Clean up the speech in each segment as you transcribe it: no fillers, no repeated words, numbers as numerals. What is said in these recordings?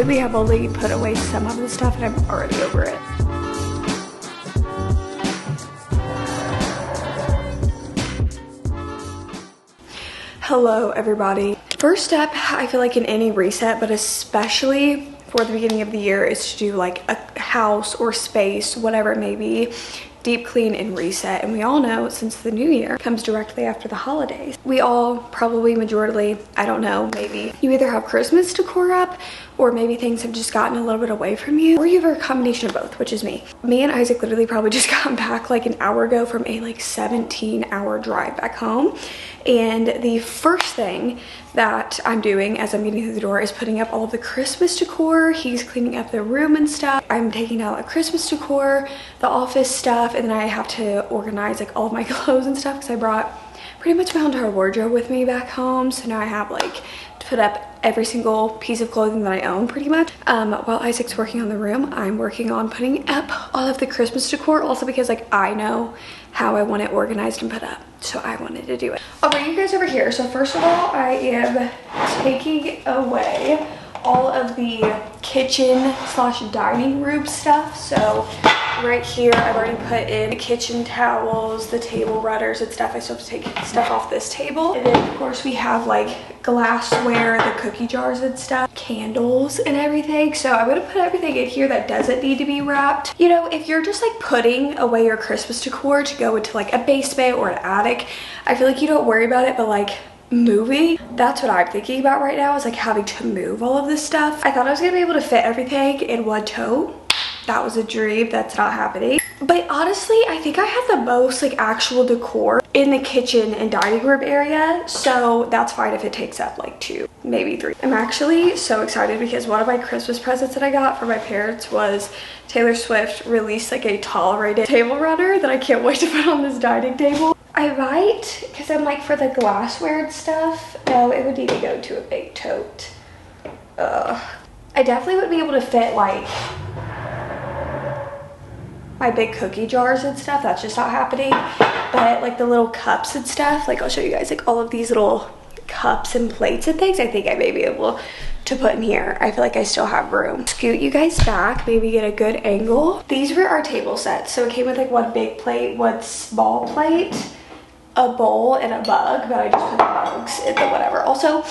literally have only put away some of the stuff and I'm already over it. Hello everybody. First step, I feel like in any reset, but especially for the beginning of the year, is to do like a house or space, whatever it may be, deep clean and reset. And we all know, since the new year comes directly after the holidays, we all probably, majorly, I don't know, maybe you either have Christmas decor up, or maybe things have just gotten a little bit away from you, or you have a combination of both, which is me. Me and Isaac literally probably just got back like an hour ago from a like 17-hour drive back home. And the first thing that I'm doing as I'm getting through the door is putting up all of the Christmas decor. He's cleaning up the room and stuff. I'm taking out like Christmas decor, the office stuff, and then I have to organize like all of my clothes and stuff because I brought pretty much my entire wardrobe with me back home. So now I have like to put up every single piece of clothing that I own pretty much. While Isaac's working on the room, I'm working on putting up all of the Christmas decor, also because like I know how I want it organized and put up, so I wanted to do it. I'll bring you guys over here. So first of all, I am taking away all of the kitchen slash dining room stuff. So right here, I've already put in the kitchen towels, the table runners and stuff. I still have to take stuff off this table. And then of course we have like glassware, the cookie jars and stuff, candles and everything. So I'm gonna put everything in here that doesn't need to be wrapped. You know, if you're just like putting away your Christmas decor to go into like a basement or an attic, I feel like you don't worry about it, but like moving, that's what I'm thinking about right now, is like having to move all of this stuff. I thought I was gonna be able to fit everything in one tote. That was a dream. That's not happening. But honestly, I think I have the most like actual decor in the kitchen and dining room area, so that's fine if it takes up like 2, maybe 3. I'm actually so excited because one of my Christmas presents that I got from my parents was Taylor Swift released like a tolerated table runner that I can't wait to put on this dining table. I might, because I'm like, for the glassware and stuff, no, it would need to go to a big tote. I definitely would be able to fit like my big cookie jars and stuff. That's just not happening. But like the little cups and stuff, like I'll show you guys like all of these little cups and plates and things, I think I may be able to put in here. I feel like I still have room. Scoot you guys back, maybe get a good angle. These were our table sets. So it came with like one big plate, one small plate, a bowl, and a mug, but I just put the mugs in the whatever. Also,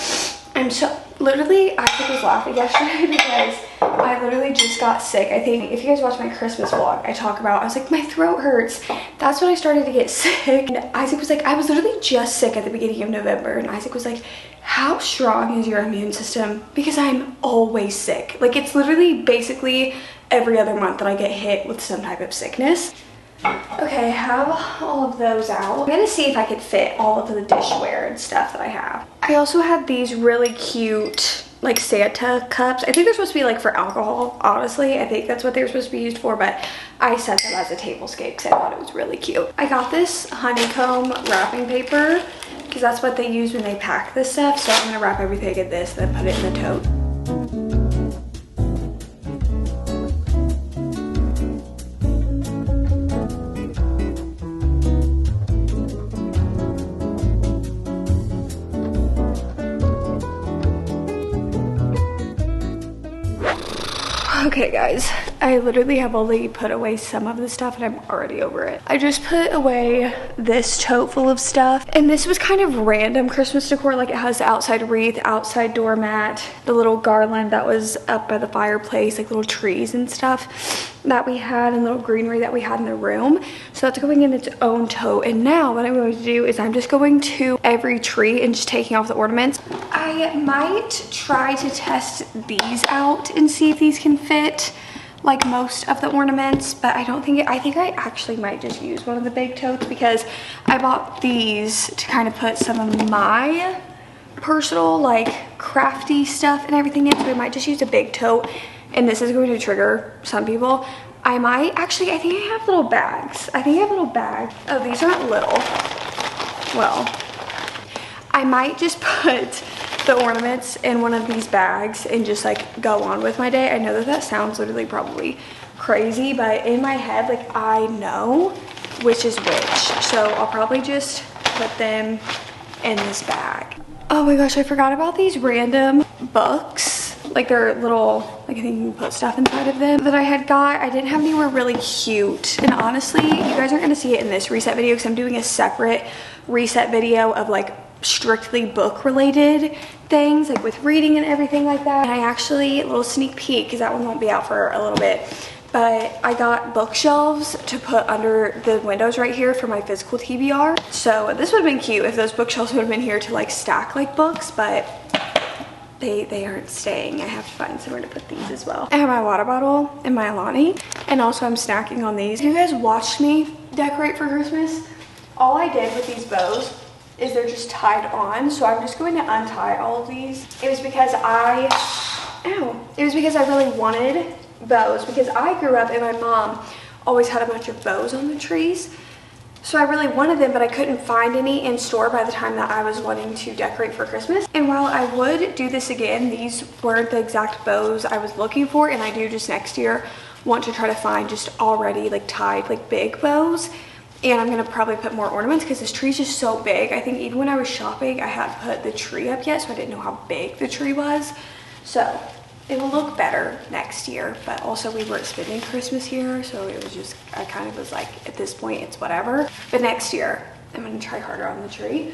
I'm so, literally, I was laughing yesterday because I literally just got sick. I think if you guys watch my Christmas vlog, I talk about, I was like, my throat hurts. That's when I started to get sick. And Isaac was like, I was literally just sick at the beginning of November. And Isaac was like, how strong is your immune system? Because I'm always sick. Like, it's literally basically every other month that I get hit with some type of sickness. Okay, I have all of those out. I'm gonna see if I could fit all of the dishware and stuff that I have. I also have these really cute like Santa cups. I think they're supposed to be like for alcohol, honestly. I think that's what they were supposed to be used for, but I set them as a tablescape because I thought it was really cute. I got this honeycomb wrapping paper because that's what they use when they pack this stuff. So I'm gonna wrap everything in this, then put it in the tote. Okay guys, I literally have only put away some of the stuff and I'm already over it. I just put away this tote full of stuff, and this was kind of random Christmas decor. Like, it has the outside wreath, outside doormat, the little garland that was up by the fireplace, like little trees and stuff that we had, and little greenery that we had in the room. So that's going in its own tote. And now what I'm going to do is I'm just going to every tree and just taking off the ornaments. I might try to test these out and see if these can fit like most of the ornaments, but I don't think I think I actually might just use one of the big totes because I bought these to kind of put some of my personal like crafty stuff and everything in, so I might just use a big tote. And this is going to trigger some people. I might actually, I think I have little bags. I think I have little bags. Oh, these aren't little. Well, I might just put the ornaments in one of these bags and just like go on with my day. I know that that sounds literally probably crazy, but in my head, like, I know which is which. So I'll probably just put them in this bag. Oh my gosh, I forgot about these random books. like they're little, like I think you can put stuff inside of them that I had got. I didn't have anywhere really cute. And honestly, you guys aren't gonna see it in this reset video because I'm doing a separate reset video of like strictly book related things, like with reading and everything like that. And I actually, a little sneak peek, because that one won't be out for a little bit, but I got bookshelves to put under the windows right here for my physical TBR. So this would have been cute if those bookshelves would have been here to like stack like books, but they aren't staying. I have to find somewhere to put these as well. I have my water bottle and my Alani, and also I'm snacking on these. If you guys watched me decorate for Christmas, all I did with these bows is they're just tied on. So I'm just going to untie all of these. It was because I really wanted bows, because I grew up and my mom always had a bunch of bows on the trees. So I really wanted them, but I couldn't find any in store by the time that I was wanting to decorate for Christmas. And while I would do this again, these weren't the exact bows I was looking for, and I do just next year want to try to find just already like tied like big bows. And I'm gonna probably put more ornaments because this tree's just so big. I think even when I was shopping, I hadn't put the tree up yet, so I didn't know how big the tree was. So it will look better next year, but also we weren't spending Christmas here, so it was just, I kind of was like, at this point, it's whatever. But next year, I'm gonna try harder on the tree.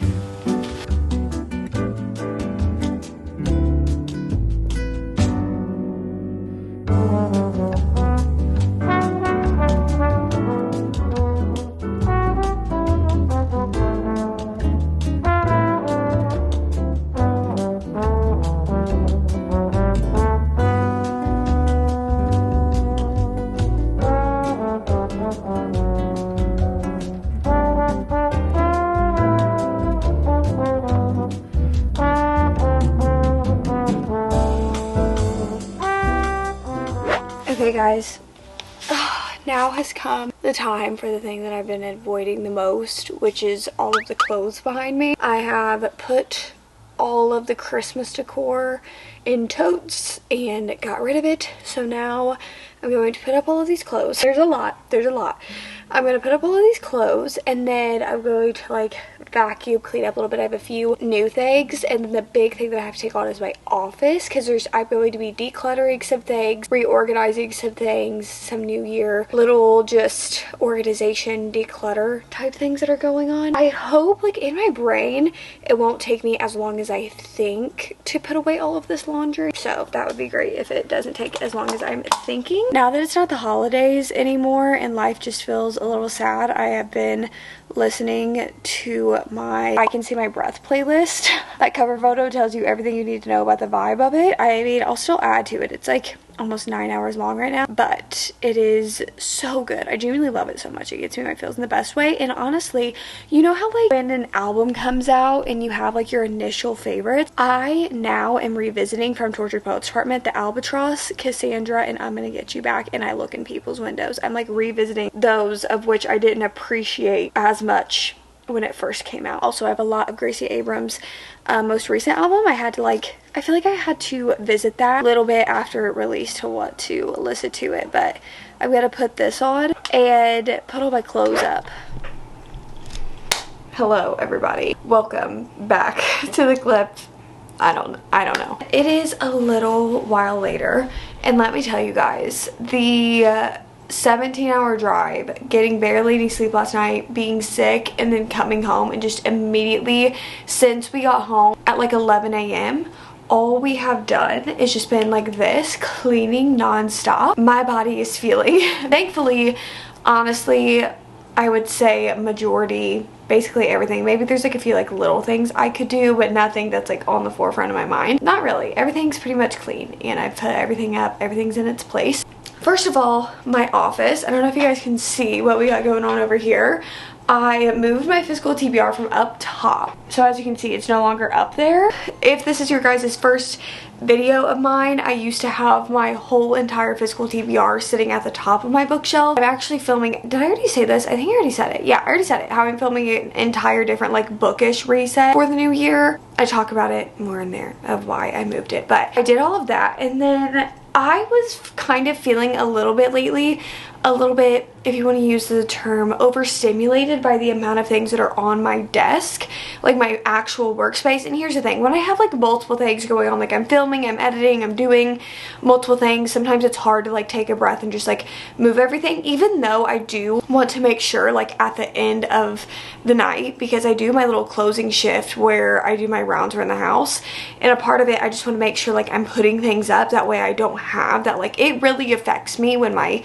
Okay guys, now has come the time for the thing that I've been avoiding the most, which is all of the clothes behind me. I have put all of the Christmas decor in totes and got rid of it, so now I'm going to put up all of these clothes. There's a lot. I'm going to put up all of these clothes, and then I'm going to like vacuum, clean up a little bit. I have a few new things, and then the big thing that I have to take on is my office, because I'm going to be decluttering some things, reorganizing some things, some new year little just organization declutter type things that are going on. I hope, like, in my brain it won't take me as long as I think to put away all of this laundry, so that would be great if it doesn't take as long as I'm thinking. Now that it's not the holidays anymore and life just feels a little sad, I have been listening to my I Can See My Breath playlist. That cover photo tells you everything you need to know about the vibe of it. I mean, I'll still add to it. It's like almost 9 hours long right now, but it is so good. I genuinely love it so much. It gets me my feels in the best way. And honestly, you know how like when an album comes out and you have like your initial favorites, I now am revisiting from Tortured Poets Department the Albatross, Cassandra, and I'm Gonna Get You Back, and I Look in People's Windows. I'm like revisiting those of which I didn't appreciate as much when it first came out. Also, I have a lot of Gracie Abrams' most recent album. I feel like I had to visit that a little bit after it released to want to listen to it, but I'm gonna put this on and put all my clothes up. Hello everybody, welcome back to the clip. I don't know. It is a little while later, and let me tell you guys, the 17-hour drive, getting barely any sleep last night, being sick, and then coming home, and just immediately since we got home at like 11 a.m. all we have done is just been like this, cleaning non-stop. My body is feeling, thankfully, honestly, I would say majority, basically everything. Maybe there's like a few like little things I could do, but nothing that's like on the forefront of my mind. Not really. Everything's pretty much clean, and I've put everything up. Everything's in its place. First of all, my office. I don't know if you guys can see what we got going on over here. I moved my physical TBR from up top. So as you can see, it's no longer up there. If this is your guys' first video of mine, I used to have my whole entire physical TBR sitting at the top of my bookshelf. I'm actually filming, did I already say this? I think I already said it. Yeah, I already said it. How I'm filming an entire different like bookish reset for the new year. I talk about it more in there of why I moved it. But I did all of that, and then I was kind of feeling a little bit lately a little bit, if you want to use the term, overstimulated by the amount of things that are on my desk, like my actual workspace. And here's the thing, when I have like multiple things going on, like I'm filming, I'm editing, I'm doing multiple things, sometimes it's hard to like take a breath and just like move everything, even though I do want to make sure like at the end of the night, because I do my little closing shift where I do my rounds around the house, and a part of it I just want to make sure like I'm putting things up, that way I don't have that, like it really affects me when my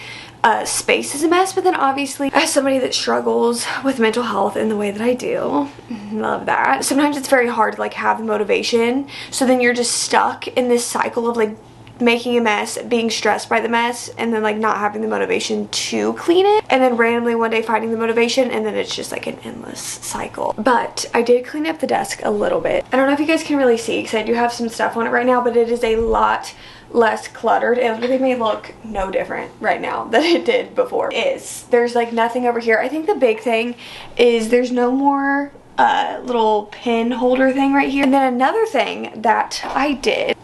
space is a mess. But then obviously, as somebody that struggles with mental health in the way that I do, love that, sometimes it's very hard to like have the motivation, so then you're just stuck in this cycle of like making a mess, being stressed by the mess, and then like not having the motivation to clean it, and then randomly one day finding the motivation, and then it's just like an endless cycle. But I did clean up the desk a little bit. I don't know if you guys can really see because I do have some stuff on it right now, but it is a lot less cluttered. It really may look no different right now than it did before. There's like nothing over here. I think the big thing is there's no more little pin holder thing right here. And then another thing that I did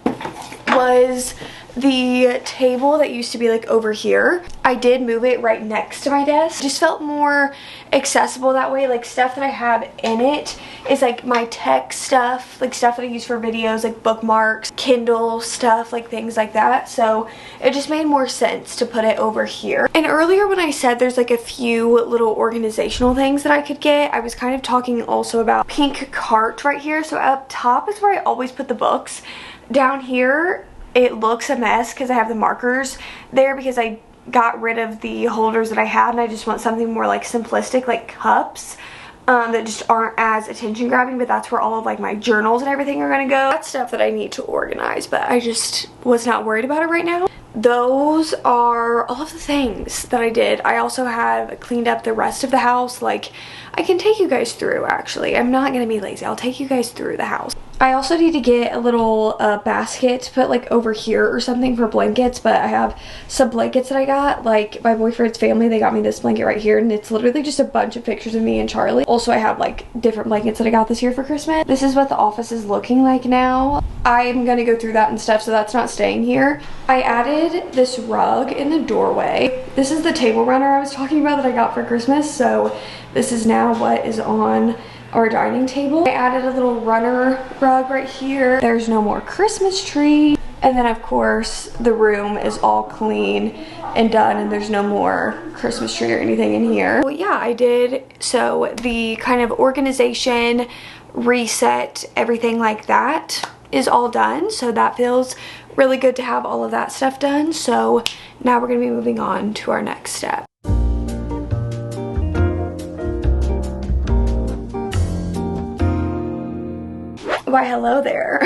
was the table that used to be like over here, I did move it right next to my desk. Just felt more accessible that way. Like stuff that I have in it is like my tech stuff, like stuff that I use for videos, like bookmarks, Kindle stuff, like things like that. So it just made more sense to put it over here. And earlier when I said there's like a few little organizational things that I could get, I was kind of talking also about pink cart right here. So up top is where I always put the books. Down here it looks a mess because I have the markers there because I got rid of the holders that I had, and I just want something more like simplistic, like cups that just aren't as attention grabbing. But that's where all of like my journals and everything are gonna go. That's stuff that I need to organize, but I just was not worried about it right now. Those are all of the things that I did. I also have cleaned up the rest of the house. Like I can take you guys through, actually. I'm not gonna be lazy. I'll take you guys through the house. I also need to get a little basket to put like over here or something for blankets, but I have some blankets that I got, like my boyfriend's family, they got me this blanket right here, and it's literally just a bunch of pictures of me and Charlie. Also, I have like different blankets that I got this year for Christmas. This is what the office is looking like now. I'm gonna go through that and stuff, so that's not staying here. I added this rug in the doorway. This is the table runner I was talking about that I got for Christmas, so this is now what is on our dining table. I added a little runner rug right here. There's no more Christmas tree. And then of course the room is all clean and done, and there's no more Christmas tree or anything in here. Well, yeah, I did. So the kind of organization, reset, everything like that is all done. So that feels really good to have all of that stuff done. So now we're gonna be moving on to our next step. Why, hello there.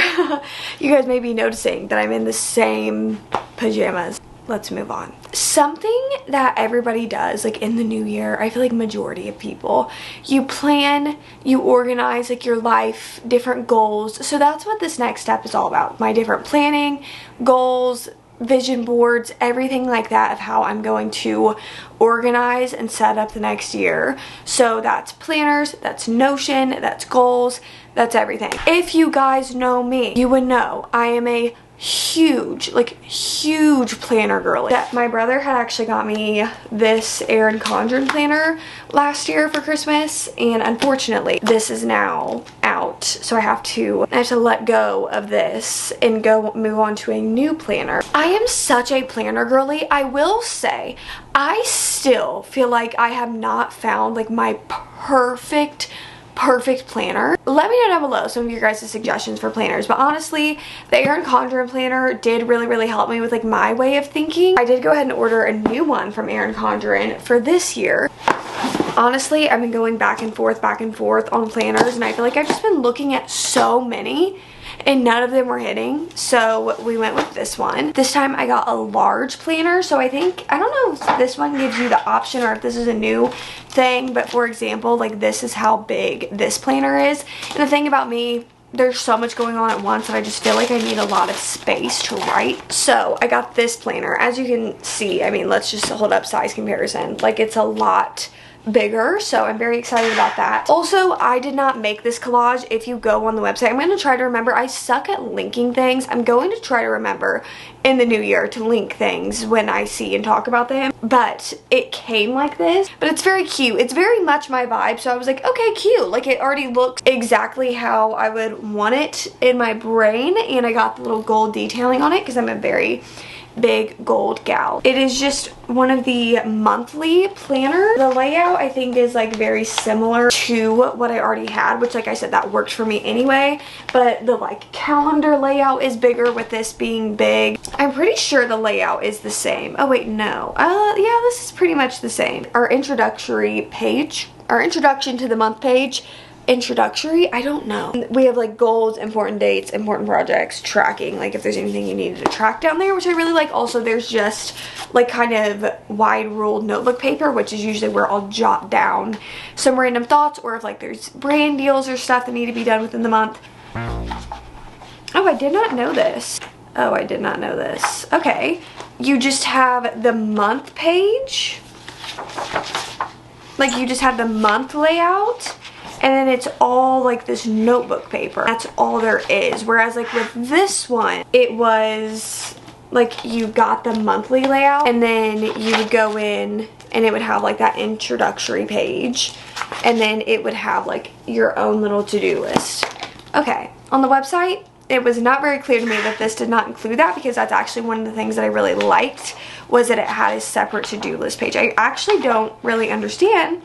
You guys may be noticing that I'm in the same pajamas. Let's move on. Something that everybody does like in the new year, I feel like majority of people, you plan, you organize like your life, different goals. So that's what this next step is all about. My different planning, goals, vision boards, everything like that of how I'm going to organize and set up the next year. So that's planners, that's Notion, that's goals, that's everything. If you guys know me, you would know I am a huge, like huge planner girly. That my brother had actually got me this Erin Condren planner last year for Christmas, and unfortunately this is now out, so I have to let go of this and go move on to a new planner. I am such a planner girly. I will say I still feel like I have not found like my perfect planner. Let me know down below some of your guys' suggestions for planners, but honestly the Erin Condren planner did really help me with like my way of thinking. I did go ahead and order a new one from Erin Condren for this year. Honestly, I've been going back and forth on planners, and I feel like I've just been looking at so many and none of them were hitting, so we went with this one. This time I got a large planner, so I don't know if this one gives you the option or if this is a new thing, but for example, like this is how big this planner is. And the thing about me, there's so much going on at once that I just feel like I need a lot of space to write. So I got this planner. As you can see, I mean, let's just hold up size comparison. Like it's a lot bigger, so I'm very excited about that. Also, I did not make this collage. If you go on the website, I'm going to try to remember. I suck at linking things. I'm going to try to remember in the new year to link things when I see and talk about them, but it came like this. But it's very cute. It's very much my vibe, so I was like, okay, cute. Like, it already looks exactly how I would want it in my brain, and I got the little gold detailing on it because I'm a very big gold gal. It is just one of the monthly planner. The layout I think is like very similar to what I already had, which like I said, that worked for me anyway, but the like calendar layout is bigger with this being big. I'm pretty sure the layout is the same. Oh wait, no. Yeah, this is pretty much the same. Our introductory page, our introduction to the month page, introductory, I don't know. We have like goals, important dates, important projects, tracking, like if there's anything you needed to track down there, which I really like. Also, there's just like kind of wide ruled notebook paper, which is usually where I'll jot down some random thoughts, or if like there's brand deals or stuff that need to be done within the month. Oh, I did not know this. Oh, I did not know this. Okay, you just have the month page, like you just have the month layout, and then it's all like this notebook paper. That's all there is. Whereas like with this one, it was like you got the monthly layout, and then you would go in and it would have like that introductory page, and then it would have like your own little to-do list. Okay, on the website, it was not very clear to me that this did not include that, because that's actually one of the things that I really liked, was that it had a separate to-do list page. I actually don't really understand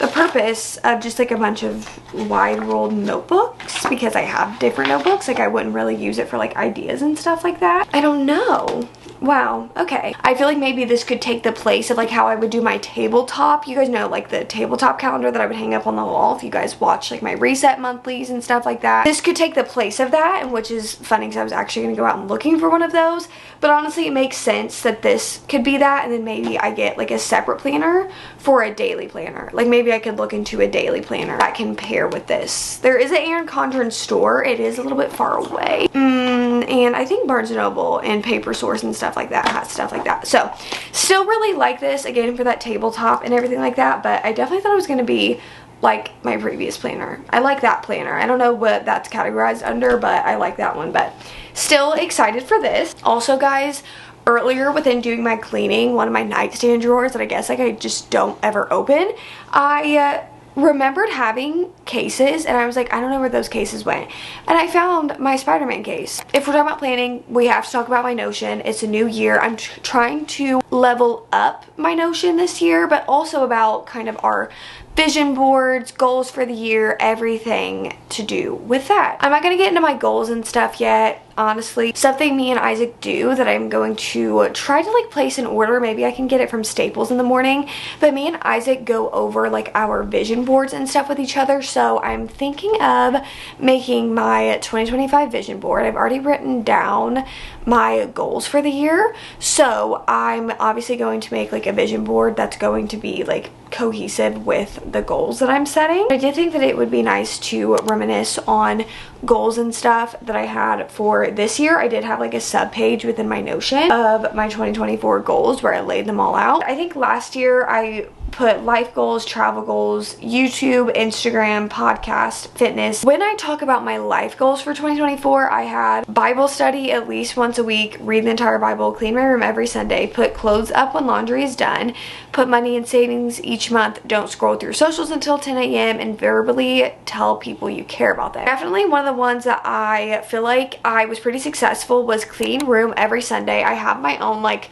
the purpose of just like a bunch of wide ruled notebooks, because I have different notebooks. Like I wouldn't really use it for like ideas and stuff like that. I don't know. Wow, okay. I feel like maybe this could take the place of like how I would do my tabletop. You guys know like the tabletop calendar that I would hang up on the wall if you guys watch like my reset monthlies and stuff like that. This could take the place of that, and which is funny because I was actually going to go out and looking for one of those. But honestly, it makes sense that this could be that, and then maybe I get like a separate planner for a daily planner. Like maybe I could look into a daily planner that can pair with this. There is an Erin Condren store. It is a little bit far away. And I think Barnes & Noble and Paper Source and stuff like that has stuff like that. So still really like this, again, for that tabletop and everything like that. But I definitely thought it was going to be like my previous planner. I like that planner. I don't know what that's categorized under, but I like that one. But still excited for this. Also, guys, earlier within doing my cleaning, one of my nightstand drawers that I guess like I just don't ever open, I remembered having cases, and I was like, I don't know where those cases went, and I found my Spider-Man case. If we're talking about planning, we have to talk about my Notion. It's a new year. I'm trying to level up my Notion this year, but also about kind of our vision boards, goals for the year, everything to do with that. I'm not going to get into my goals and stuff yet, honestly. Something me and Isaac do that I'm going to try to like place in order. Maybe I can get it from Staples in the morning, but me and Isaac go over like our vision boards and stuff with each other. So I'm thinking of making my 2025 vision board. I've already written down my goals for the year, so I'm obviously going to make like a vision board that's going to be like cohesive with the goals that I'm setting. I did think that it would be nice to reminisce on goals and stuff that I had for this year. I did have like a sub page within my Notion of my 2024 goals where I laid them all out. I think last year I put life goals, travel goals, YouTube, Instagram, podcast, fitness. When I talk about my life goals for 2024, I had Bible study at least once a week, read the entire Bible, clean my room every Sunday, put clothes up when laundry is done, put money in savings each month, don't scroll through socials until 10 a.m., and verbally tell people you care about them. Definitely one of the ones that I feel like I was pretty successful was clean room every Sunday. I have my own like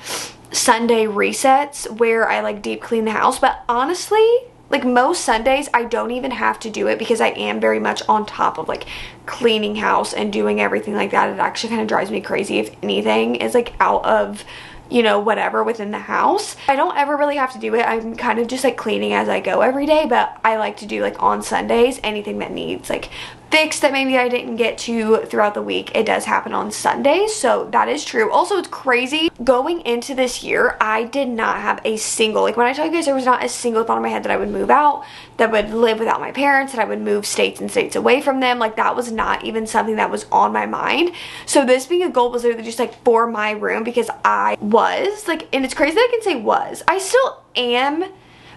Sunday resets where I like deep clean the house, but honestly, like most Sundays I don't even have to do it because I am very much on top of like cleaning house and doing everything like that. It actually kind of drives me crazy if anything is like out of, you know, whatever within the house. I don't ever really have to do it. I'm kind of just like cleaning as I go every day, but I like to do like on Sundays anything that needs like fix that maybe I didn't get to throughout the week. It does happen on Sundays, so that is true. Also, it's crazy. Going into this year, I did not have a single, like when I tell you guys there was not a single thought in my head that I would move out, that would live without my parents, that I would move states and states away from them. Like that was not even something that was on my mind. So this being a goal was literally just like for my room, because I was like, and it's crazy that I can say was, I still am,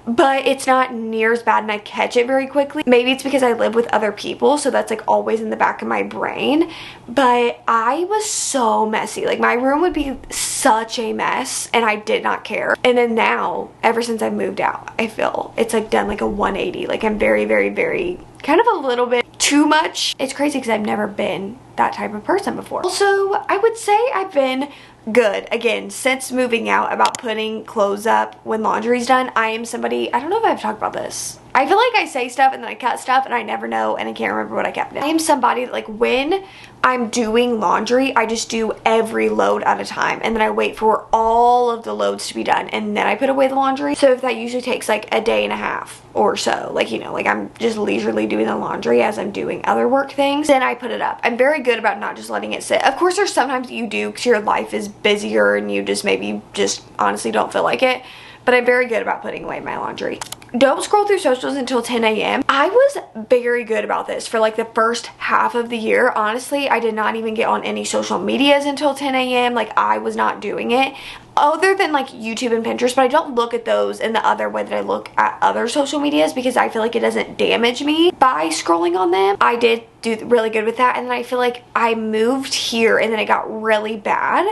but it's not near as bad and I catch it very quickly. Maybe it's because I live with other people, so that's like always in the back of my brain. But I was so messy. Like my room would be such a mess and I did not care. And then now, ever since I moved out, I feel it's like done like a 180. Like I'm very, very, very kind of a little bit too much. It's crazy because I've never been that type of person before. Also, I would say I've been good again since moving out about putting clothes up when laundry's done. I am somebody, I don't know if I've talked about this. I feel like I say stuff and then I cut stuff and I never know and I can't remember what I kept in. I am somebody that like when I'm doing laundry, I just do every load at a time and then I wait for all of the loads to be done and then I put away the laundry. So if that usually takes like a day and a half or so, like, you know, like I'm just leisurely doing the laundry as I'm doing other work things, then I put it up. I'm very good about not just letting it sit. Of course, there's sometimes you do because your life is busier and you just maybe just honestly don't feel like it, but I'm very good about putting away my laundry. Don't scroll through socials until 10 a.m. I was very good about this for like the first half of the year. Honestly, I did not even get on any social medias until 10 a.m. Like I was not doing it other than like YouTube and Pinterest, but I don't look at those in the other way that I look at other social medias because I feel like it doesn't damage me by scrolling on them. I did do really good with that, and then I feel like I moved here and then it got really bad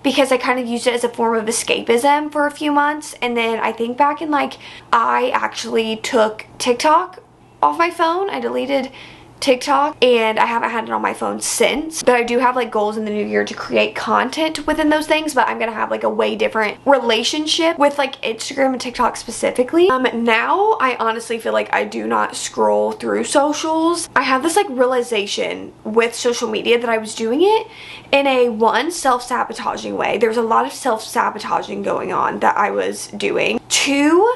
because I kind of used it as a form of escapism for a few months. And then I think back in like, I actually took TikTok off my phone. I deleted TikTok and I haven't had it on my phone since, but I do have like goals in the new year to create content within those things, but I'm gonna have like a way different relationship with like Instagram and TikTok specifically. Now I honestly feel like I do not scroll through socials. I have this like realization with social media that I was doing it in a one, self-sabotaging way. There's a lot of self-sabotaging going on that I was doing. Two,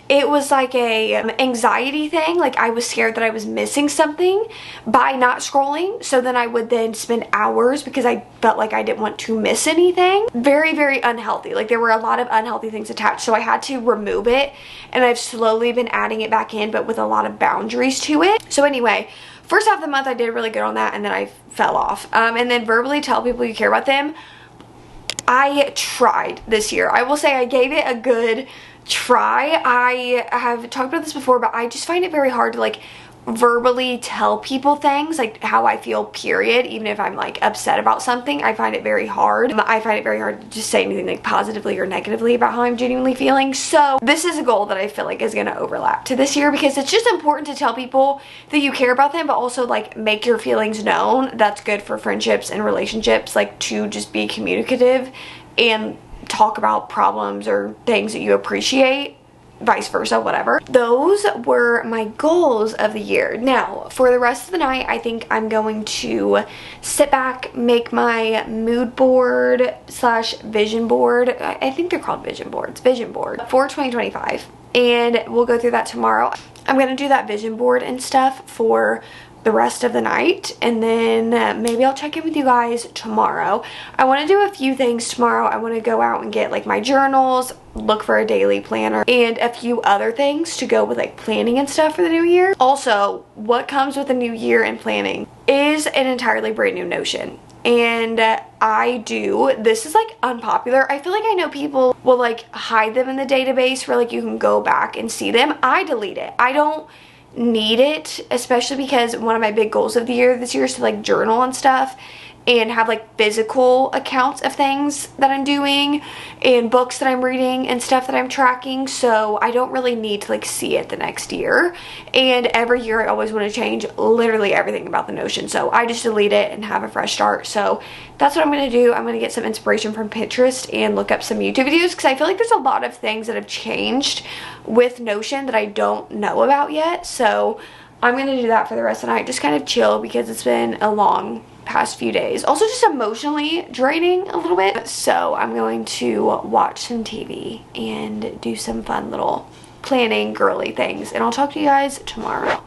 it was like a anxiety thing. Like I was scared that I was missing something by not scrolling. So then I would then spend hours because I felt like I didn't want to miss anything. Very, very unhealthy. Like there were a lot of unhealthy things attached. So I had to remove it and I've slowly been adding it back in, but with a lot of boundaries to it. So anyway, first half of the month I did really good on that and then I fell off. And then verbally tell people you care about them. I tried this year. I will say I gave it a good try. I have talked about this before, but I just find it very hard to like verbally tell people things, like how I feel, period. Even if I'm like upset about something, I find it very hard. I find it very hard to just say anything like positively or negatively about how I'm genuinely feeling. So this is a goal that I feel like is going to overlap to this year because it's just important to tell people that you care about them, but also like make your feelings known. That's good for friendships and relationships, like to just be communicative and talk about problems or things that you appreciate, vice versa, whatever. Those were my goals of the year. Now, for the rest of the night, I think I'm going to sit back, make my mood board slash vision board. I think they're called vision boards. Vision board for 2025. And we'll go through that tomorrow. I'm going to do that vision board and stuff for the rest of the night, and then maybe I'll check in with you guys tomorrow. I want to do a few things tomorrow. I want to go out and get like my journals, look for a daily planner, and a few other things to go with like planning and stuff for the new year. Also, what comes with a new year and planning is an entirely brand new Notion. And this is like unpopular. I feel like I know people will like hide them in the database where like you can go back and see them. I delete it. I don't need it, especially because one of my big goals of the year this year is to like journal and stuff and have like physical accounts of things that I'm doing and books that I'm reading and stuff that I'm tracking. So I don't really need to like see it the next year, and every year I always want to change literally everything about the Notion, so I just delete it and have a fresh start. So that's what I'm going to do. I'm going to get some inspiration from Pinterest and look up some YouTube videos because I feel like there's a lot of things that have changed with Notion that I don't know about yet. So I'm going to do that for the rest of the night, just kind of chill because it's been a long past few days. Also just emotionally draining a little bit. So I'm going to watch some TV and do some fun little planning girly things, and I'll talk to you guys tomorrow.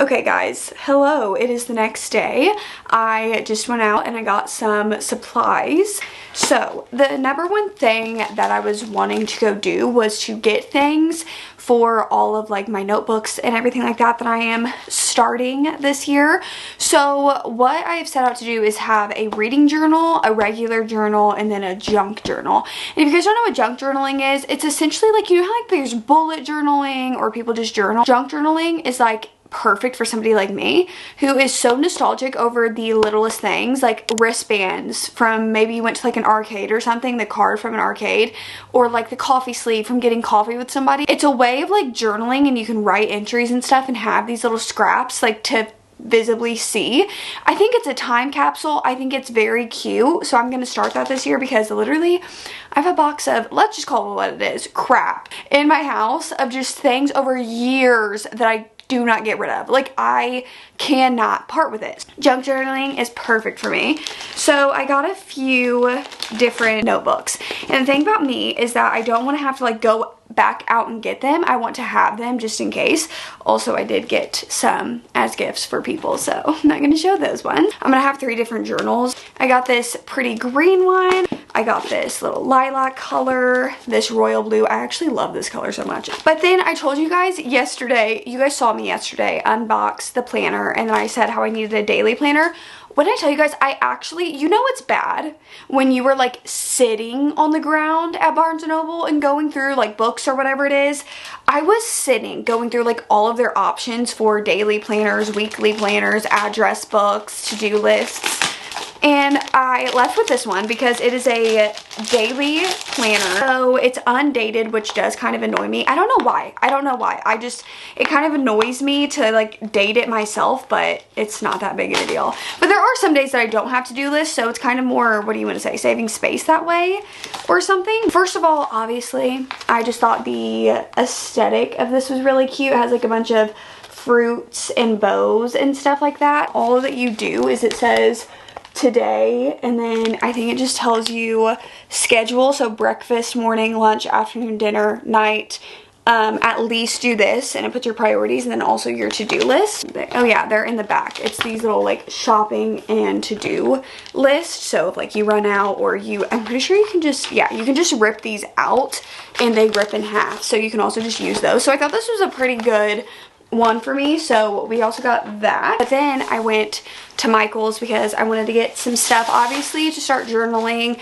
Okay guys, hello, it is the next day. I just went out and I got some supplies. So the number one thing that I was wanting to go do was to get things for all of like my notebooks and everything like that I am starting this year. So what I have set out to do is have a reading journal, a regular journal, and then a junk journal. And if you guys don't know what junk journaling is, it's essentially like, you know how like there's bullet journaling or people just journal? Junk journaling is like perfect for somebody like me who is so nostalgic over the littlest things, like wristbands from maybe you went to like an arcade or something, the card from an arcade, or like the coffee sleeve from getting coffee with somebody. It's a way of like journaling, and you can write entries and stuff and have these little scraps like to visibly see. I think it's a time capsule. I think it's very cute, so I'm gonna start that this year because literally I have a box of, let's just call it what it is, crap in my house of just things over years that I do not get rid of. Like, I cannot part with it. Junk journaling is perfect for me. So I got a few different notebooks, and the thing about me is that I don't want to have to like go back out and get them. I want to have them just in case. Also, I did get some as gifts for people, so I'm not going to show those ones. I'm going to have 3 different journals. I got this pretty green one. I got this little lilac color, this royal blue. I actually love this color so much. But then I told you guys yesterday, you guys saw me yesterday unbox the planner, and I said how I needed a daily planner. What did I tell you guys? I actually, you know it's bad when you were like sitting on the ground at Barnes & Noble and going through like books or whatever it is. I was sitting going through like all of their options for daily planners, weekly planners, address books, to-do lists. And I left with this one because it is a daily planner. So it's undated, which does kind of annoy me. I don't know why. I don't know why. It kind of annoys me to like date it myself, but it's not that big of a deal. But there are some days that I don't have to do lists, so it's kind of more, what do you want to say, saving space that way or something. First of all, obviously, I just thought the aesthetic of this was really cute. It has like a bunch of fruits and bows and stuff like that. All that you do is it says today, and then I think it just tells you schedule, so breakfast, morning, lunch, afternoon, dinner, night, at least do this, and it puts your priorities, and then also your to-do list. Oh yeah, they're in the back. It's these little like shopping and to-do lists, so if like you run out or I'm pretty sure you can just, yeah, you can just rip these out and they rip in half, so you can also just use those. So I thought this was a pretty good one for me, so we also got that. But then I went to Michael's because I wanted to get some stuff, obviously, to start journaling.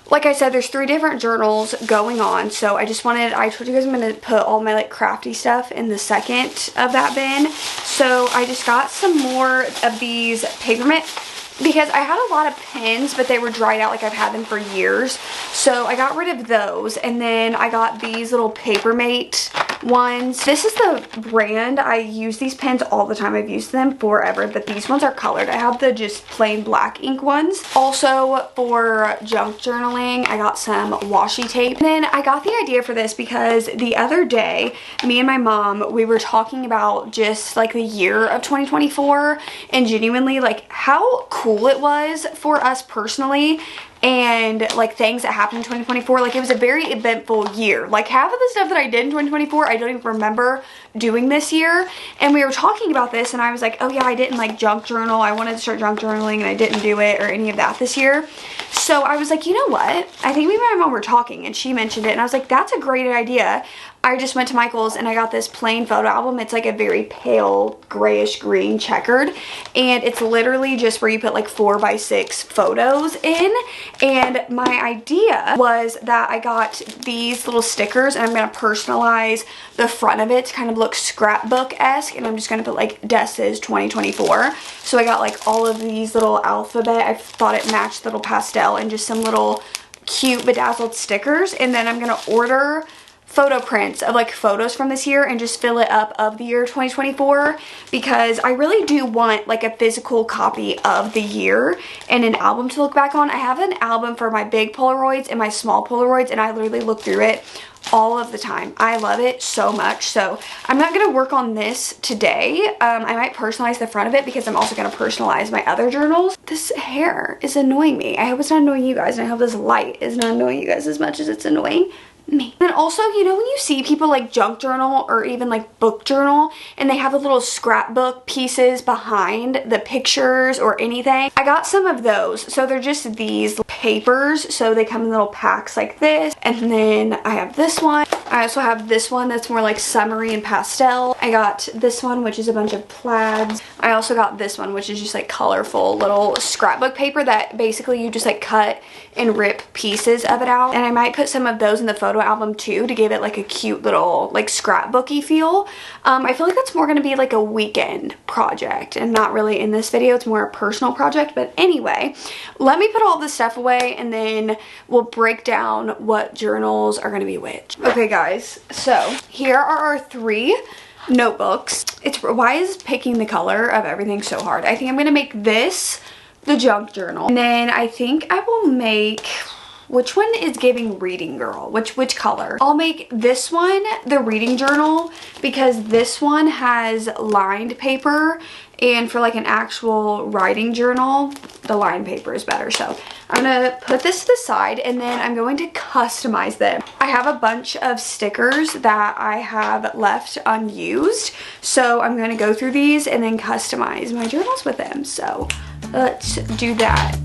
Like I said, there's 3 different journals going on, so I told you guys I'm going to put all my like crafty stuff in the second of that bin. So I just got some more of these paper mate, because I had a lot of pens, but they were dried out, like I've had them for years. So I got rid of those, and then I got these little Papermate ones. This is the brand. I use these pens all the time. I've used them forever, but these ones are colored. I have the just plain black ink ones. Also, for junk journaling, I got some washi tape. And then I got the idea for this because the other day, me and my mom, we were talking about just like the year of 2024 and genuinely like how cool it was for us personally, and like things that happened in 2024. Like, it was a very eventful year. Like, half of the stuff that I did in 2024 I don't even remember doing this year. And we were talking about this, and I was like, oh yeah, I didn't like junk journal. I wanted to start junk journaling and I didn't do it or any of that this year. So I was like, you know what, I think me and my mom were talking and she mentioned it, and I was like, that's a great idea. I just went to Michael's and I got this plain photo album. It's like a very pale grayish green checkered, and it's literally just where you put like 4x6 photos in. And my idea was that I got these little stickers, and I'm going to personalize the front of it to kind of look scrapbook-esque, and I'm just going to put like Des's 2024. So I got like all of these little alphabet. I thought it matched the little pastel, and just some little cute bedazzled stickers. And then I'm going to order photo prints of like photos from this year and just fill it up of the year 2024, because I really do want like a physical copy of the year and an album to look back on. I have an album for my big Polaroids and my small Polaroids, and I literally look through it all of the time. I love it so much. So I'm not going to work on this today. I might personalize the front of it because I'm also going to personalize my other journals. This hair is annoying me. I hope it's not annoying you guys, and I hope this light is not annoying you guys as much as it's annoying me. And also, you know when you see people like junk journal or even like book journal and they have the little scrapbook pieces behind the pictures or anything? I got some of those. So they're just these papers. So they come in little packs like this. And then I have this one. I also have this one that's more like summery and pastel. I got this one, which is a bunch of plaids. I also got this one, which is just like colorful little scrapbook paper that basically you just like cut and rip pieces of it out. And I might put some of those in the photo album too to give it like a cute little like scrapbooky feel. I feel like that's more gonna be like a weekend project and not really in this video. It's more a personal project. But anyway, let me put all this stuff away and then we'll break down what journals are gonna be which. Okay guys, so here are our 3 notebooks. Why is picking the color of everything so hard? I think I'm gonna make this the junk journal. And then I think I will make, which one is giving reading girl? Which color? I'll make this one the reading journal because this one has lined paper, and for like an actual writing journal, the lined paper is better. So I'm gonna put this to the side and then I'm going to customize them. I have a bunch of stickers that I have left unused. So I'm gonna go through these and then customize my journals with them. So let's do that.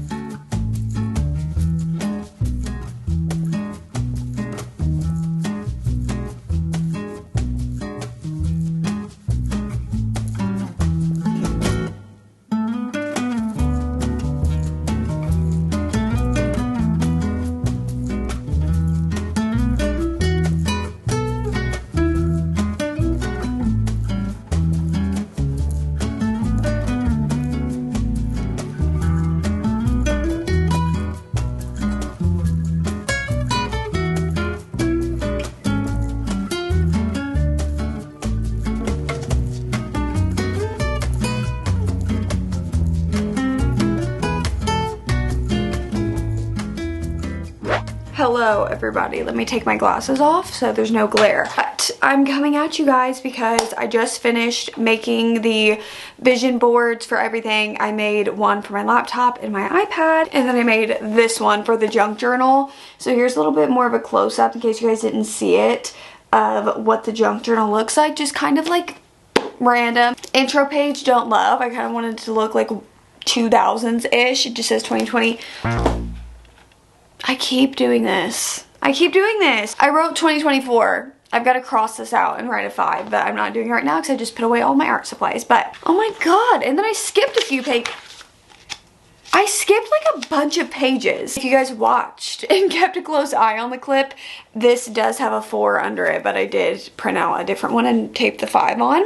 Hello everybody, let me take my glasses off so there's no glare. But I'm coming at you guys because I just finished making the vision boards for everything. I made one for my laptop and my iPad, and then I made this one for the junk journal. So here's a little bit more of a close-up in case you guys didn't see it of what the junk journal looks like. Just kind of like random. Intro page, don't love. I kind of wanted it to look like 2000s-ish. It just says 2020. I keep doing this. I wrote 2024. I've got to cross this out and write a 5, but I'm not doing it right now because I just put away all my art supplies. But, oh my god, and then I skipped a few pages. I skipped like a bunch of pages. If you guys watched and kept a close eye on the clip, this does have a 4 under it, but I did print out a different one and tape the 5 on.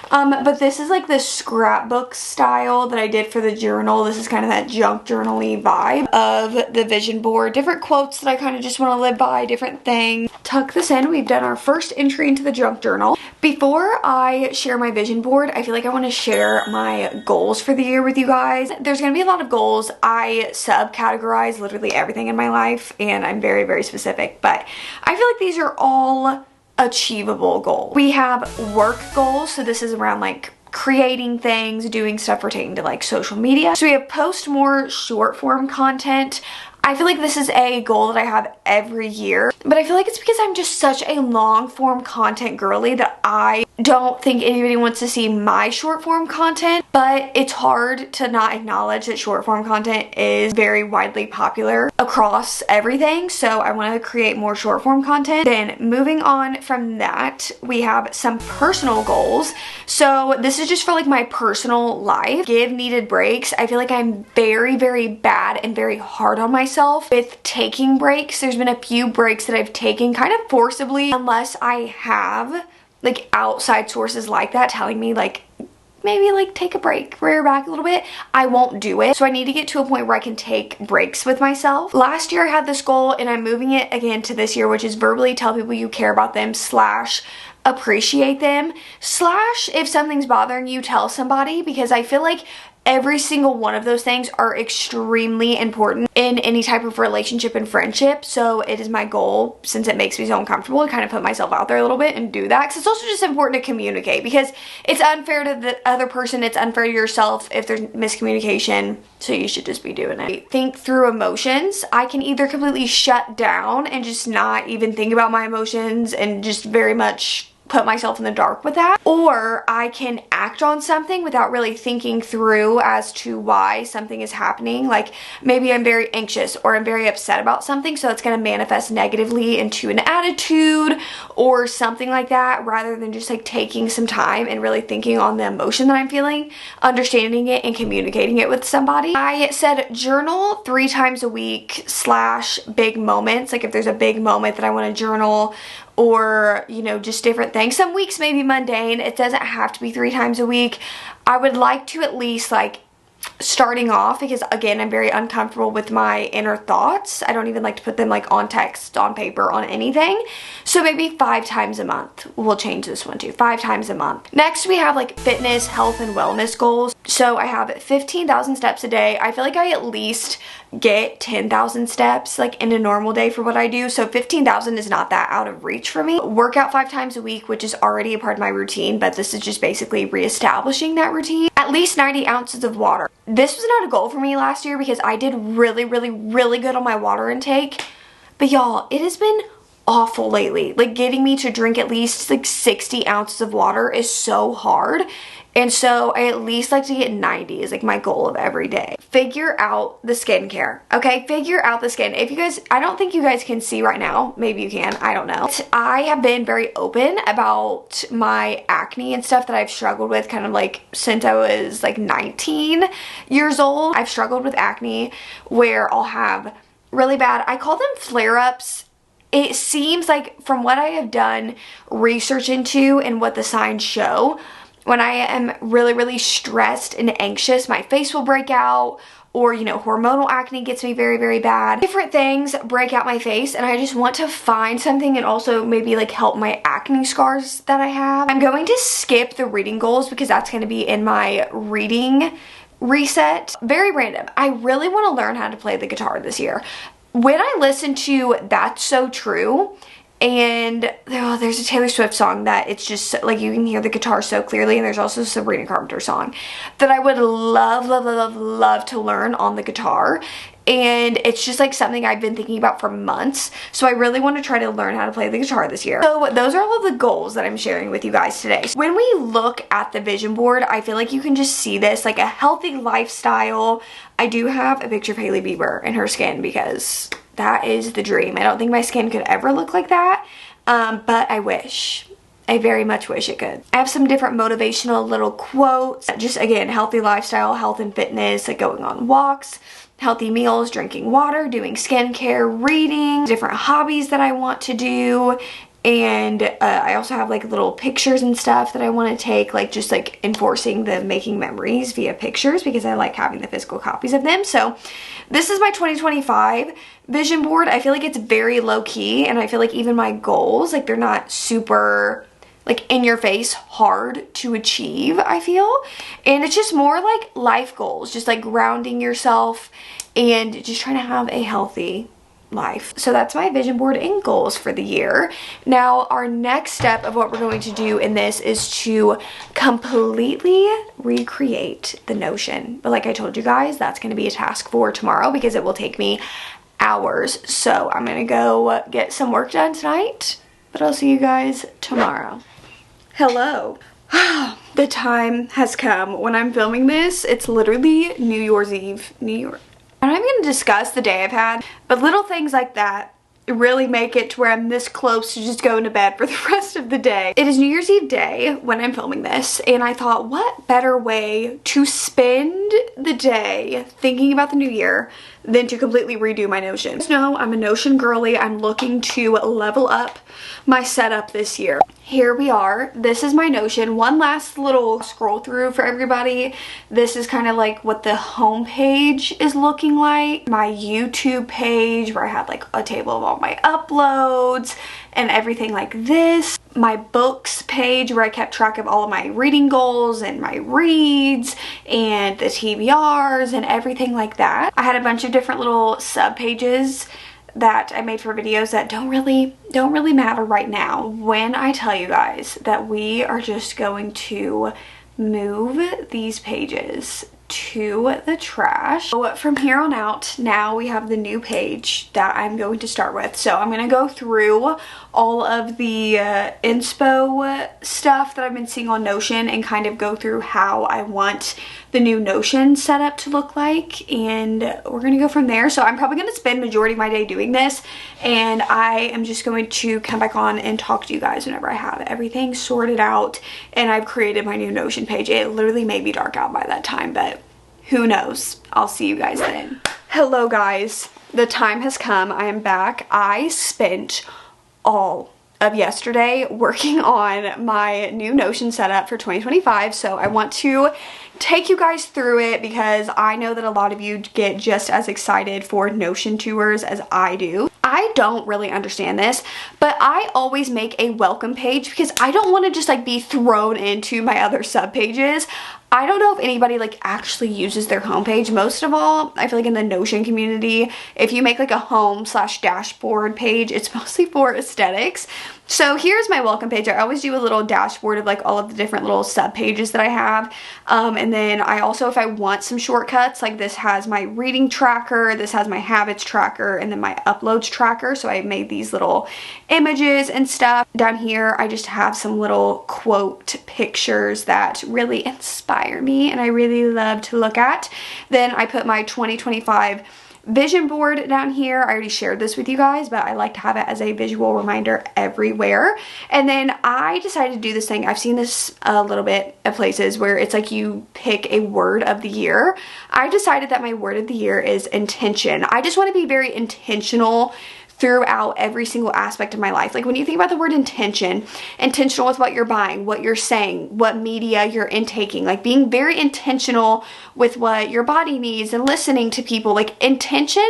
But this is like the scrapbook style that I did for the journal. This is kind of that junk journal-y vibe of the vision board. Different quotes that I kind of just want to live by, different things. Tuck this in. We've done our first entry into the junk journal. Before I share my vision board, I feel like I want to share my goals for the year with you guys. There's going to be a lot of goals. I subcategorize literally everything in my life, and I'm very, very specific, but I feel like these are all achievable goals. We have work goals, so this is around like creating things, doing stuff pertaining to like social media. So we have post more short form content. I feel like this is a goal that I have every year, but I feel like it's because I'm just such a long form content girly that I don't think anybody wants to see my short form content, but it's hard to not acknowledge that short form content is very widely popular across everything. So I want to create more short form content. Then moving on from that, we have some personal goals. So this is just for like my personal life. Give needed breaks. I feel like I'm very, very bad and very hard on myself with taking breaks. There's been a few breaks that I've taken kind of forcibly, unless I have like outside sources like that telling me like maybe like take a break, rear back a little bit. I won't do it. So I need to get to a point where I can take breaks with myself. Last year I had this goal and I'm moving it again to this year, which is verbally tell people you care about them / appreciate them / if something's bothering you, tell somebody, because I feel like Every single one of those things are extremely important in any type of relationship and friendship. So it is my goal, since it makes me so uncomfortable, to kind of put myself out there a little bit and do that. Because it's also just important to communicate, because it's unfair to the other person, it's unfair to yourself if there's miscommunication. So you should just be doing it. Think through emotions. I can either completely shut down and just not even think about my emotions and just very much put myself in the dark with that, or I can act on something without really thinking through as to why something is happening. Like maybe I'm very anxious or I'm very upset about something, so it's going to manifest negatively into an attitude or something like that, rather than just like taking some time and really thinking on the emotion that I'm feeling, understanding it, and communicating it with somebody. I said journal 3 times a week / big moments. Like if there's a big moment that I want to journal, or, you know, just different things. Some weeks may be mundane. It doesn't have to be 3 times a week. I would like to at least, like, starting off, because again, I'm very uncomfortable with my inner thoughts. I don't even like to put them like on text, on paper, on anything. So maybe 5 times a month. We'll change this one too. 5 times a month. Next, we have like fitness, health, and wellness goals. So I have 15,000 steps a day. I feel like I at least get 10,000 steps like in a normal day for what I do. So 15,000 is not that out of reach for me. Workout 5 times a week, which is already a part of my routine, but this is just basically reestablishing that routine. At least 90 ounces of water. This was not a goal for me last year because I did really good on my water intake. But y'all, it has been awful lately. Like getting me to drink at least like 60 ounces of water is so hard. And so I at least like to get 90 is like my goal of every day. Figure out the skincare, okay? Figure out the skin. If you guys, I don't think you guys can see right now. Maybe you can, I don't know. I have been very open about my acne and stuff that I've struggled with kind of like since I was like 19 years old. I've struggled with acne where I'll have really bad, I call them flare-ups. It seems like from what I have done research into and what the signs show, when I am really stressed and anxious, my face will break out, or, you know, hormonal acne gets me very bad. Different things break out my face, and I just want to find something and also maybe like help my acne scars that I have. I'm going to skip the reading goals because that's going to be in my reading reset. Very random. I really want to learn how to play the guitar this year. When I listen to That's So True, and oh, there's a Taylor Swift song that it's just like you can hear the guitar so clearly, and there's also a Sabrina Carpenter song that I would love to learn on the guitar, and it's just like something I've been thinking about for months. So I really want to try to learn how to play the guitar this year. So those are all of the goals that I'm sharing with you guys today. When we look at the vision board, I feel like you can just see this like a healthy lifestyle. I do have a picture of Hailey Bieber and her skin because that is the dream. I don't think my skin could ever look like that, but I wish. I very much wish it could. I have some different motivational little quotes. Just again, healthy lifestyle, health and fitness, like going on walks, healthy meals, drinking water, doing skincare, reading, different hobbies that I want to do. And I also have like little pictures and stuff that I want to take, like just like enforcing the making memories via pictures because I like having the physical copies of them. So this is my 2025 vision board. I feel like it's very low key, and I feel like even my goals, like they're not super like in your face hard to achieve, I feel. And it's just more like life goals, just like grounding yourself and just trying to have a healthy life. So that's my vision board and goals for the year. Now our next step of what we're going to do in this is to completely recreate the Notion. But like I told you guys, that's going to be a task for tomorrow because it will take me hours. So I'm going to go get some work done tonight, but I'll see you guys tomorrow. Hello. The time has come. When I'm filming this, it's literally New Year's Eve, New York. I'm not even going to discuss the day I've had, but little things like that really make it to where I'm this close to just going to bed for the rest of the day. It is New Year's Eve day when I'm filming this, and I thought, what better way to spend the day thinking about the new year than to completely redo my Notion. No, I'm a Notion girly. I'm looking to level up my setup this year. Here we are. This is my Notion. One last little scroll through for everybody. This is kind of like what the home page is looking like. My YouTube page where I had like a table of all my uploads and everything like this. My books page where I kept track of all of my reading goals and my reads and the TBRs and everything like that. I had a bunch of different little sub pages that I made for videos that don't really matter right now. When I tell you guys that we are just going to move these pages to the trash. So from here on out, now we have the new page that I'm going to start with. So I'm going to go through all of the inspo stuff that I've been seeing on Notion and kind of go through how I want the new Notion setup to look like, and we're gonna go from there. So I'm probably gonna spend majority of my day doing this, and I am just going to come back on and talk to you guys whenever I have everything sorted out and I've created my new Notion page. It literally may be dark out by that time, but who knows? I'll see you guys then. Hello guys, the time has come. I am back. I spent all of yesterday working on my new Notion setup for 2025, so I want to take you guys through it because I know that a lot of you get just as excited for Notion tours as I do. I don't really understand this, but I always make a welcome page because I don't want to just like be thrown into my other sub pages. I don't know if anybody like actually uses their homepage. Most of all, I feel like in the Notion community, if you make like a home/dashboard page, it's mostly for aesthetics. So here's my welcome page. I always do a little dashboard of like all of the different little sub pages that I have. And then I also, if I want some shortcuts, like this has my reading tracker, this has my habits tracker, and then my uploads tracker. So I made these little images and stuff. Down here, I just have some little quote pictures that really inspire me and I really love to look at. Then I put my 2025 vision board down here. I already shared this with you guys, but I like to have it as a visual reminder everywhere. And then I decided to do this thing. I've seen this a little bit of places where it's like you pick a word of the year. I decided that my word of the year is intention. I just want to be very intentional throughout every single aspect of my life. Like when you think about the word intention, intentional with what you're buying, what you're saying, what media you're intaking, like being very intentional with what your body needs and listening to people. Like intention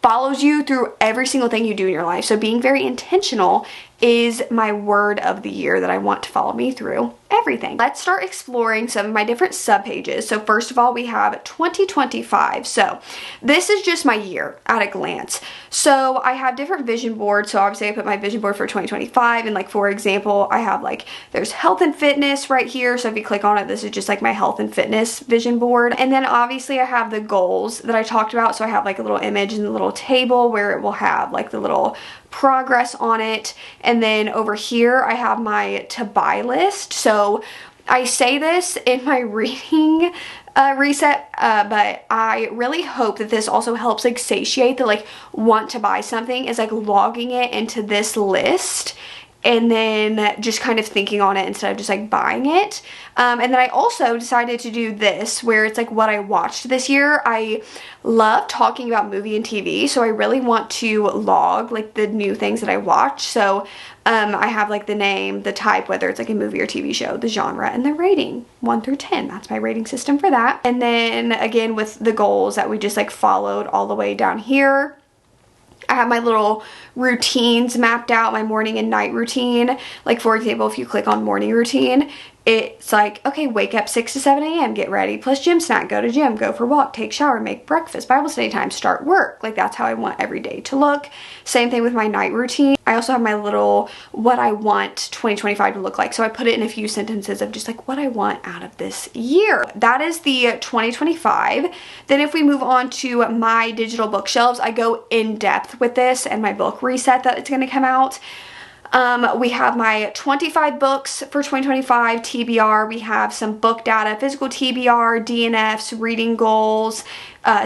follows you through every single thing you do in your life. So being very intentional is my word of the year that I want to follow me through everything. Let's start exploring some of my different sub pages. So first of all, we have 2025. So this is just my year at a glance. So I have different vision boards. So obviously I put my vision board for 2025, and like for example, I have like there's health and fitness right here. So if you click on it, this is just like my health and fitness vision board. And then obviously I have the goals that I talked about. So I have like a little image and a little table where it will have like the little progress on it. And then over here I have my to buy list. So I say this in my reading reset, but I really hope that this also helps like satiate the like want to buy something, is like logging it into this list and then just kind of thinking on it instead of just like buying it. And then I also decided to do this where it's like what I watched this year. I love talking about movie and TV, so I really want to log like the new things that I watch. So I have like the name, the type, whether it's like a movie or TV show, the genre, and the rating, 1 through 10. That's my rating system for that. And then again with the goals that we just like followed all the way down here, I have my little routines mapped out, my morning and night routine. Like for example, if you click on morning routine, it's like, okay, wake up 6 to 7 a.m., get ready, plus gym snack, go to gym, go for a walk, take shower, make breakfast, Bible study time, start work. Like that's how I want every day to look. Same thing with my night routine. I also have my little what I want 2025 to look like. So I put it in a few sentences of just like what I want out of this year. That is the 2025. Then if we move on to my digital bookshelves, I go in depth with this and my book reset that it's going to come out. We have my 25 books for 2025 TBR. We have some book data, physical TBR, DNFs, reading goals,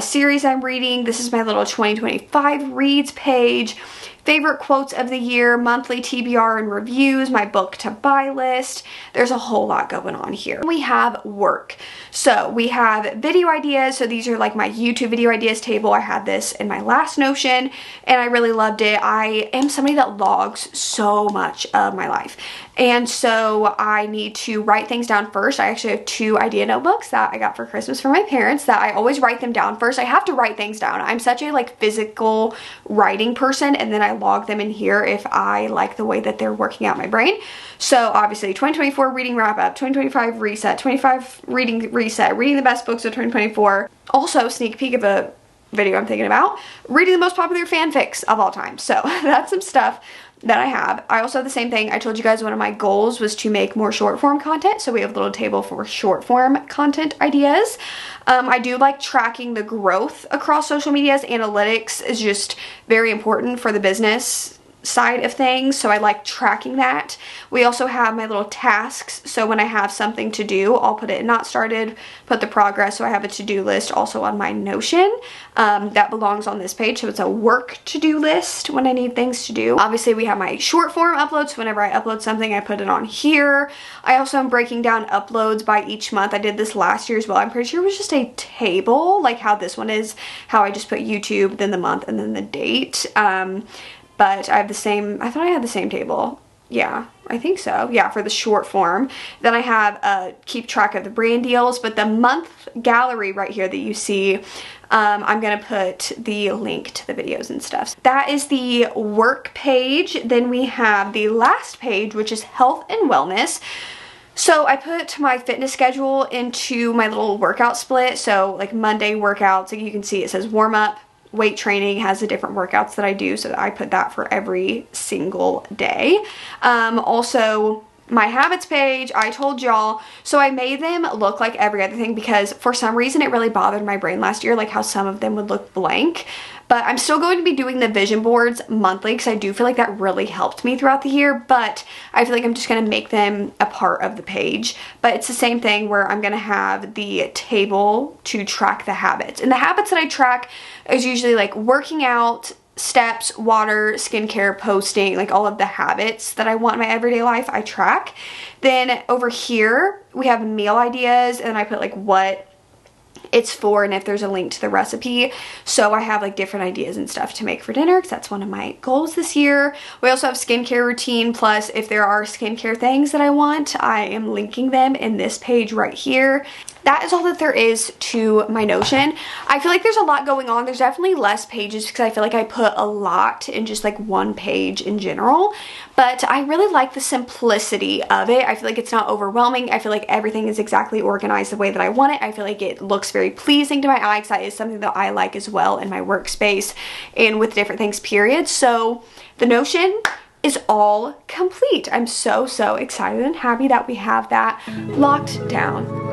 series I'm reading. This is my little 2025 reads page. Favorite quotes of the year, monthly TBR and reviews, my book to buy list. There's a whole lot going on here. We have work. So we have video ideas. So these are like my YouTube video ideas table. I had this in my last Notion and I really loved it. I am somebody that logs so much of my life. And so I need to write things down first. I actually have 2 idea notebooks that I got for Christmas from my parents that I always write them down first. I have to write things down. I'm such a like physical writing person, and then I log them in here if I like the way that they're working out my brain. So obviously 2024 reading wrap up, 2025 reset, 25 reading reset, reading the best books of 2024. Also sneak peek of a video I'm thinking about, reading the most popular fanfics of all time. So that's some stuff that I have. I also have the same thing. I told you guys one of my goals was to make more short form content. So we have a little table for short form content ideas. I do like tracking the growth across social medias. Analytics is just very important for the business side of things, so I like tracking that. We also have my little tasks, so when I have something to do, I'll put it in not started, put the progress, so I have a to-do list also on my Notion that belongs on this page, so it's a work to-do list when I need things to do. Obviously we have my short form uploads, so whenever I upload something I put it on here. I also am breaking down uploads by each month. I did this last year as well. I'm pretty sure it was just a table like how this one is, how I just put YouTube, then the month, and then the date. But I have the same, I thought I had the same table. Yeah, I think so. Yeah, for the short form. Then I have keep track of the brand deals, but the month gallery right here that you see, I'm gonna put the link to the videos and stuff. That is the work page. Then we have the last page, which is health and wellness. So I put my fitness schedule into my little workout split. So like Monday workouts, like you can see it says warm up. Weight training has the different workouts that I do, so I put that for every single day. Also my habits page, I told y'all, so I made them look like every other thing because for some reason it really bothered my brain last year, like how some of them would look blank. But I'm still going to be doing the vision boards monthly because I do feel like that really helped me throughout the year, but I feel like I'm just going to make them a part of the page. But it's the same thing where I'm going to have the table to track the habits. And the habits that I track is usually like working out, steps, water, skincare, posting, like all of the habits that I want in my everyday life, I track. Then over here, we have meal ideas, and I put like what it's for and if there's a link to the recipe. So I have like different ideas and stuff to make for dinner because that's one of my goals this year. We also have skincare routine, plus if there are skincare things that I want, I am linking them in this page right here. That is all that there is to my Notion. I feel like there's a lot going on. There's definitely less pages because I feel like I put a lot in just like one page in general, but I really like the simplicity of it. I feel like it's not overwhelming. I feel like everything is exactly organized the way that I want it. I feel like it looks very pleasing to my eye because that is something that I like as well in my workspace and with different things, period. So the Notion is all complete. I'm so excited and happy that we have that locked down.